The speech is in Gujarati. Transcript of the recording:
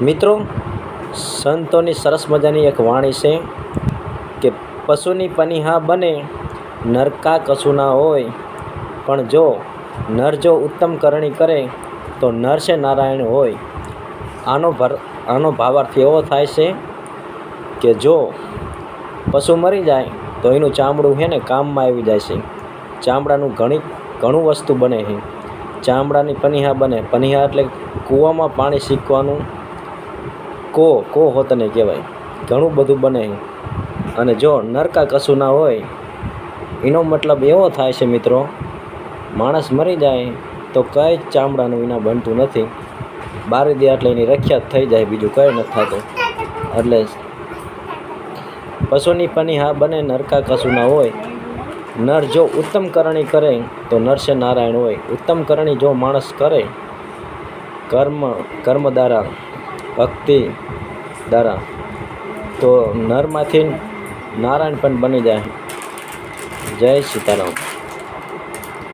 મિત્રો, સંતોની સરસ મજાની એક વાણી છે કે પશુની પનિહા બને નરકા કશું ના હોય, પણ જો નર જો ઉત્તમ કરણી કરે તો નર છે નારાયણ હોય. આનો ભાવાર્થ એવો થાય છે કે જો પશુ મરી જાય તો એનું ચામડું છે ને કામમાં આવી જાય છે. ચામડાનું ઘણું વસ્તુ બને છે. ચામડાની પનિહા બને. પનિહા એટલે કૂવામાં પાણી શીખવાનું કો હોતને કહેવાય. ઘણું બધું બને છે. અને જો નરકા કશું ના હોય એનો મતલબ એવો થાય છે મિત્રો, માણસ મરી જાય તો કંઈ જ ચામડાનું વિના બનતું નથી. બારી દે એટલે એની રખ્યાત થઈ જાય, બીજું કંઈ નથી થતું. એટલે પશુની પનિહા બને નરકા કશું ના હોય. નર જો ઉત્તમ કરણી કરે તો નર છે નારાયણ હોય. ઉત્તમ કરણી જો માણસ કરે, કર્મ દ્વારા, ભક્તિ દ્વારા, તો નરમાંથી નારાયણ પણ બની જાય. જય સીતારામ.